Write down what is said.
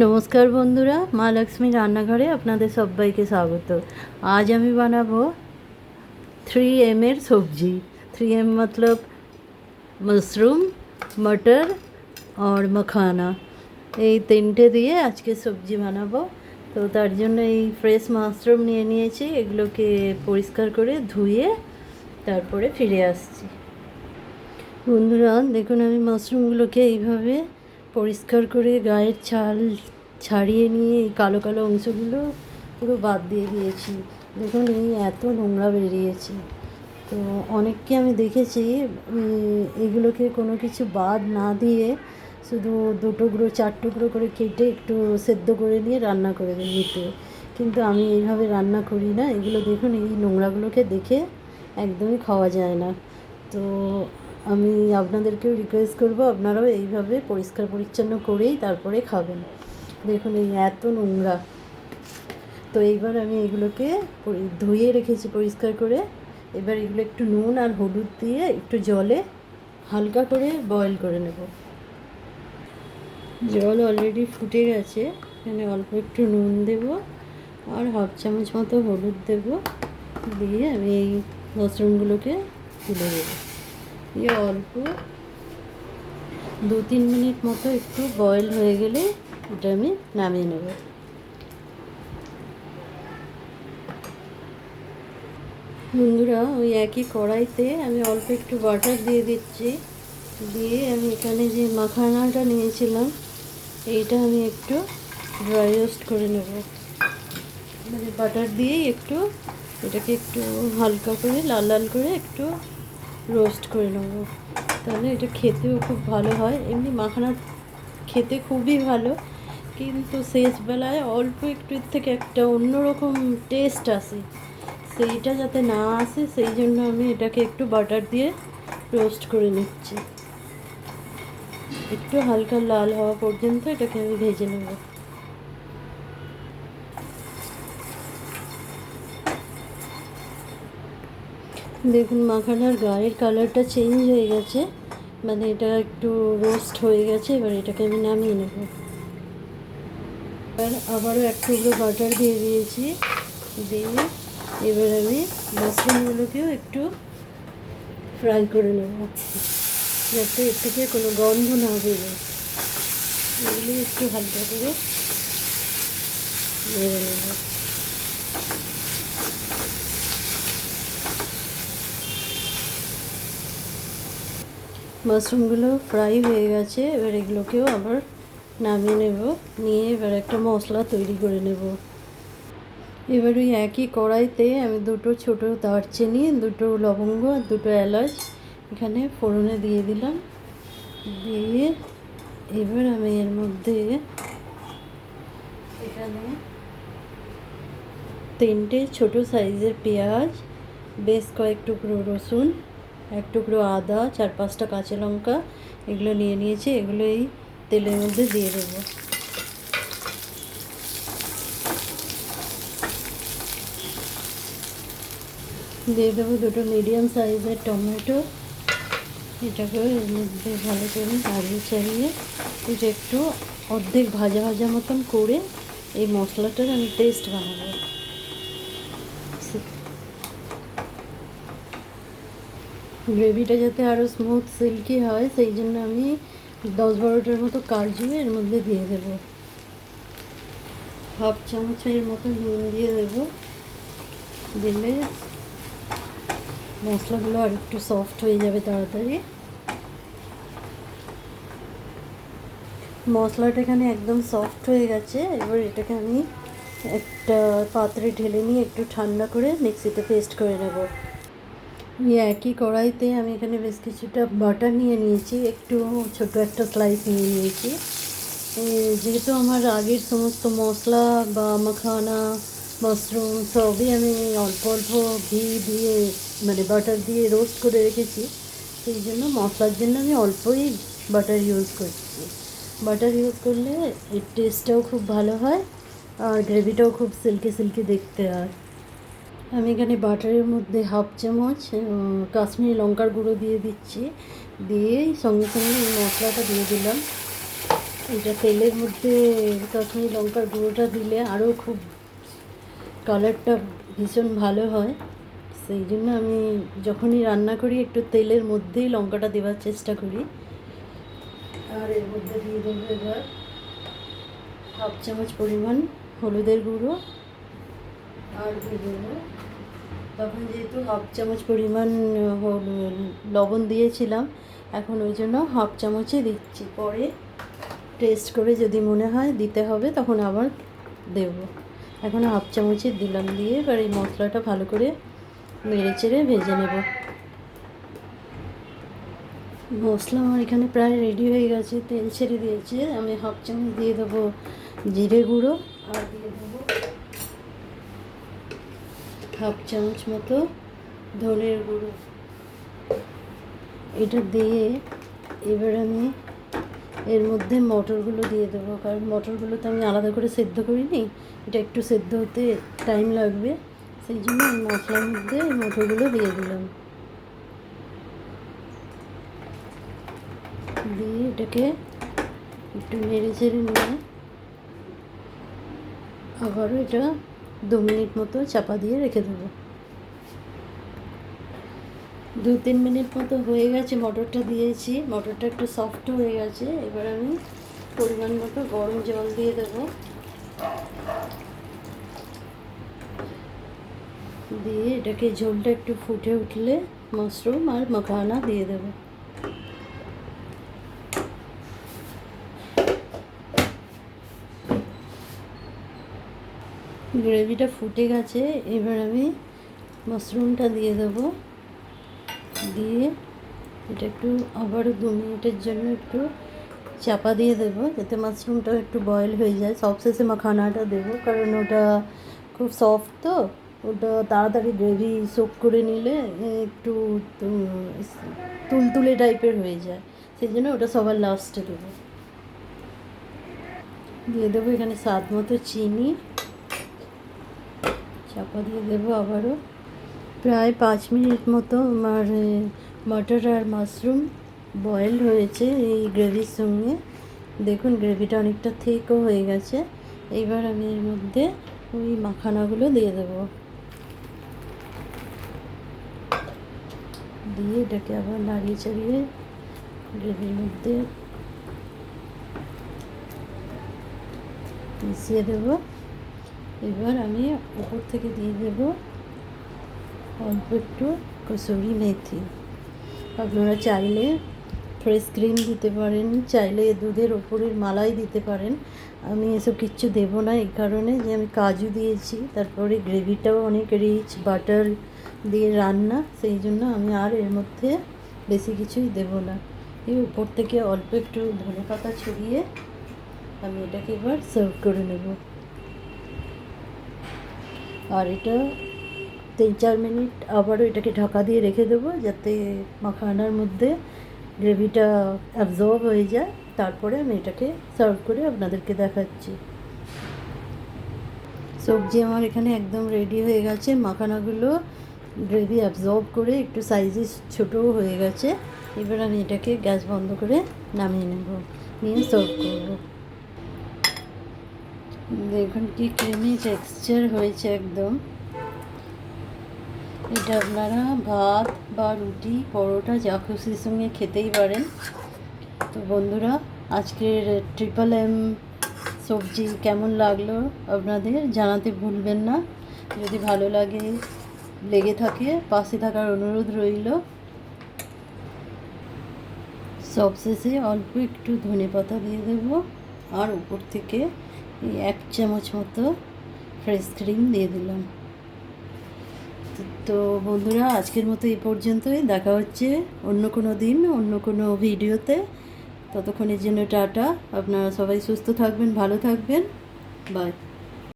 নমস্কার বন্ধুরা, মা লক্ষ্মী রান্নাঘরে আপনাদের সবাইকে স্বাগত। আজ আমি বানাবো 3M এর সবজি। 3M मतलब मशरूम, मटर और मखाना, এই তিনটে দিয়ে আজকে সবজি বানাবো। তো তার জন্য এই ফ্রেশ মাশরুম নিয়ে নিয়েছি, এগুলোকে পরিষ্কার করে ধুয়ে তারপরে ফিরে আসছি। বন্ধুরা দেখুন, আমি মাশরুমগুলোকে এইভাবে পরিষ্কার করে গায়ের ছাল ছাড়িয়ে নিয়ে এই কালো কালো অংশগুলো পুরো বাদ দিয়ে দিয়েছি। দেখুন এই এত নোংরা বেরিয়েছে। তো অনেককে আমি দেখেছি এগুলোকে কোনো কিছু বাদ না দিয়ে শুধু 2 টুকরো 4 টুকরো করে কেটে একটু সেদ্ধ করে নিয়ে রান্না করে দিতে, কিন্তু আমি এইভাবে রান্না করি না। এগুলো দেখুন, এই নোংরাগুলোকে দেখে একদমই খাওয়া যায় না। তো আমি আপনাদেরকেও রিকোয়েস্ট করব, আপনারাও এইভাবে পরিষ্কার পরিচ্ছন্ন করেই তারপরে খাবেন। দেখুন এই এত নোংরা। তো এইবার আমি এগুলোকে ধুয়ে রেখেছি পরিষ্কার করে। এবার এগুলো একটু নুন আর হলুদ দিয়ে একটু জলে হালকা করে বয়েল করে নেব। জল অলরেডি ফুটে গেছে, এখানে অল্প একটু নুন দেব আর 1/2 চামচ মতো হলুদ দেব, দিয়ে আমি এই মাশরুমগুলোকে তুলে দেবো। দিয়ে অল্প 2-3 মিনিট মতো একটু বয়েল হয়ে গেলে এটা আমি নামিয়ে নেব। বন্ধুরা ওই একই কড়াইতে আমি অল্প একটু বাটার দিয়ে দিচ্ছি, দিয়ে আমি এখানে যে মাখানাটা নিয়েছিলাম এইটা আমি একটু ড্রাই রোস্ট করে নেব। মানে বাটার দিয়েই একটু এটাকে একটু হালকা করে লাল লাল করে একটু রোস্ট করে নেব, তাহলে এটা খেতেও খুব ভালো হয়। এমনি মাখানা খেতে খুবই ভালো, কিন্তু শেষবেলায় অল্প একটু থেকে একটা অন্যরকম টেস্ট আসে, সেইটা যাতে না আসে সেই জন্য আমি এটাকে একটু বাটার দিয়ে রোস্ট করে নিচ্ছি। একটু হালকা লাল হওয়া পর্যন্ত এটাকে আমি ভেজে নেব। দেখুন মাখানার গায়ের কালারটা চেঞ্জ হয়ে গেছে, মানে এটা একটু রোস্ট হয়ে গেছে। এবার এটাকে আমি নামিয়ে নেব। এবার আবারও 1 টুকরো বাটার দিয়ে দিয়েছি, দিয়ে এবার আমি মাশরুমগুলোকেও একটু ফ্রাই করে নেব, যাতে এর থেকে কোনো গন্ধ না বেরোয়। এগুলো একটু হালকা করে নেড়ে নেব। মাশরুমগুলো ফ্রাই হয়ে গেছে, এবার এগুলোকেও আবার নামিয়ে নেব, নিয়ে এবার একটা মশলা তৈরি করে নেব। এবার ওই একই কড়াইতে আমি 2টো ছোটো দারচিনি, 2টো লবঙ্গ আর 2টো এলাচ এখানে ফোড়নে দিয়ে দিলাম। দিয়ে এবার আমি এর মধ্যে এখানে 3টে ছোটো সাইজের পেঁয়াজ, বেশ কয়েক টুকরো রসুন, 1 টুকরো আদা, 4-5টা কাঁচা লঙ্কা এগুলো নিয়ে নিয়েছি। এগুলো এই তেলের মধ্যে দিয়ে দেবো। দিয়ে দেবো 2টো মিডিয়াম সাইজের টমেটো। এটাকেও এর মধ্যে ভালো করে নাড়িয়ে চাড়িয়ে এটা একটু অর্ধেক ভাজা ভাজা মতন করে এই মশলাটার আমি পেস্ট বানাবো। গ্রেভিটা যাতে আরও স্মুথ সিল্কি হয় সেই জন্য আমি 10-12টার মতো কাজু এর মধ্যে দিয়ে দেবো। 1/2 চামচের মতো নুন দিয়ে দেবো, দিলে মশলাগুলো আর একটু সফট হয়ে যাবে তাড়াতাড়ি। মশলাটা এখানে একদম সফট হয়ে গেছে। এবার এটাকে আমি একটা পাত্রে ঢেলে নিয়ে একটু ঠান্ডা করে মিক্সিতে পেস্ট করে নেব। একই কড়াইতে আমি এখানে বেশ কিছুটা বাটার নিয়ে নিয়েছি, একটু ছোটো একটা স্লাইস নিয়ে নিয়েছি। যেহেতু আমার আগের সমস্ত মশলা বা মাখানা, মাশরুম সবই আমি অল্প অল্প ঘি দিয়ে মানে বাটার দিয়ে রোস্ট করে রেখেছি, সেই জন্য মশলার জন্য আমি অল্পই বাটার ইউজ করছি। বাটার ইউজ করলে এর টেস্টটাও খুব ভালো হয় আর গ্রেভিটাও খুব সিল্কি সিল্কি দেখতে হয়। আমি এখানে বাটারের মধ্যে 1/2 চামচ কাশ্মীরি লঙ্কার গুঁড়ো দিয়ে দিচ্ছি, দিয়ে সঙ্গে সঙ্গে এই মশলাটা দিয়ে দিলাম। এটা তেলের মধ্যে কাশ্মীরি লঙ্কার গুঁড়োটা দিলে আরও খুব কালারটা ভীষণ ভালো হয়। সেই জন্য আমি যখনই রান্না করি একটু তেলের মধ্যেই লঙ্কাটা দেওয়ার চেষ্টা করি। আর এর মধ্যে দিয়ে দেবো এবার হাফ চামচ পরিমাণ হলুদের গুঁড়ো। আর দিয়ে দেবো, তখন যেহেতু হাফ চামচ পরিমাণ লবণ দিয়েছিলাম, এখন ওই জন্য হাফ চামচই দিচ্ছি। পরে টেস্ট করে যদি মনে হয় দিতে হবে তখন আবার দেব। এখন হাফ চামচই দিলাম, দিয়ে এবার এই মশলাটা ভালো করে নেড়ে চেড়ে ভেজে নেব। মশলা আমার এখানে প্রায় রেডি হয়ে গেছে, তেল ছেড়ে দিয়েছে। আমি হাফ চামচ দিয়ে দেবো জিরে গুঁড়ো, আর দিয়ে দেবো হাফ চামচ মতো ধনের গুঁড়ো। এটা দিয়ে এবার আমি এর মধ্যে মটরগুলো দিয়ে দেবো, কারণ মটরগুলো তো আমি আলাদা করে সেদ্ধ করিনি, এটা একটু সেদ্ধ হতে টাইম লাগবে। সেই জন্য আমি মশলার মধ্যে মটরগুলো দিয়ে দিলাম। দিয়ে এটাকে একটু নেড়ে চেড়ে নিয়ে আবারও এটা 2 মিনিট মতো চাপা দিয়ে রেখে দেবো। 2-3 মিনিট মতো হয়ে গেছে, মটরটা দিয়েছি, মটরটা একটু সফট হয়ে গেছে। এবার আমি পরিমাণ মতো গরম জল দিয়ে দেবো, দিয়ে এটাকে ঝোলটা একটু ফুটে উঠলে মাশরুম আর মাখানা দিয়ে দেবো। গ্রেভিটা ফুটে গেছে, এবার আমি মাশরুমটা দিয়ে দেবো। দিয়ে এটা একটু আবারও 2 মিনিটের জন্য একটু চাপা দিয়ে দেবো, যাতে মাশরুমটা একটু বয়েল হয়ে যায়। সবশেষে মাখানাটা দেবো, কারণ ওটা খুব সফট, তো ওটা তাড়াতাড়ি গ্রেভি সোক করে নিলে একটু তুলতুলে টাইপের হয়ে যায়। সেই জন্য ওটা সবার লাস্টে দেবো। দিয়ে দেবো এখানে স্বাদ মতো চিনি, চাপা দিয়ে দেবো আবারও। প্রায় 5 মিনিট মতো আমার মটর আর মাশরুম বয়েল হয়েছে এই গ্রেভির সঙ্গে। দেখুন গ্রেভিটা অনেকটা থিকও হয়ে গেছে। এইবার আমি এর মধ্যে ওই মাখানাগুলো দিয়ে দেবো, দিয়ে এটাকে আবার নাড়িয়ে চাড়িয়ে গ্রেভির মধ্যে মিশিয়ে দেবো। এবার আমি উপর থেকে দিয়ে দেবো অল্প একটু কসুরি মেথি। আপনারা চাইলে ফ্রেশ ক্রিম দিতে পারেন, চাইলে দুধের ওপরের মালাই দিতে পারেন। আমি এসব কিচ্ছু দেবো না, এই কারণে যে আমি কাজু দিয়েছি, তারপরে গ্রেভিটাও অনেক রিচ, বাটার দিয়ে রান্না, সেই জন্য আমি আর এর মধ্যে বেশি কিছুই দেবো না। এই উপর থেকে অল্প একটু ধনেপাতা ছড়িয়ে আমি এটাকে এবার সার্ভ করে নেব। আর এটা 3-4 মিনিট আবারও এটাকে ঢাকা দিয়ে রেখে দেবো, যাতে মাখানার মধ্যে গ্রেভিটা অ্যাবজর্ব হয়ে যায়। তারপরে আমি এটাকে সার্ভ করে আপনাদেরকে দেখাচ্ছি। সবজি আমার এখানে একদম রেডি হয়ে গেছে, মাখানাগুলো গ্রেভি অ্যাবজর্ব করে একটু সাইজে ছোটোও হয়ে গেছে। এবার আমি এটাকে গ্যাস বন্ধ করে নামিয়ে নেব, নিয়ে সার্ভ করব। দেখুন কি ক্রিমি টেক্সচার হয়েছে একদম। এটা আপনারা ভাত বা রুটি, পরোটা, যা খুশির সঙ্গে খেতেই পারেন। তো বন্ধুরা, আজকের MMM সবজি কেমন লাগলো আপনাদের জানাতে ভুলবেন না। যদি ভালো লেগে থাকে পাশে থাকার অনুরোধ রইল। সবশেষে অল্প একটু ধনেপাতা দিয়ে দেবো, আর উপর থেকে এই 1 চামচ মতো ফ্রেশ ক্রিম দিয়ে দিলাম। তো বন্ধুরা, আজকের মতো এই পর্যন্তই। দেখা হচ্ছে অন্য কোনো দিন অন্য কোনো ভিডিওতে। ততক্ষণের জন্য টাটা। আপনারা সবাই সুস্থ থাকবেন, ভালো থাকবেন, বাই।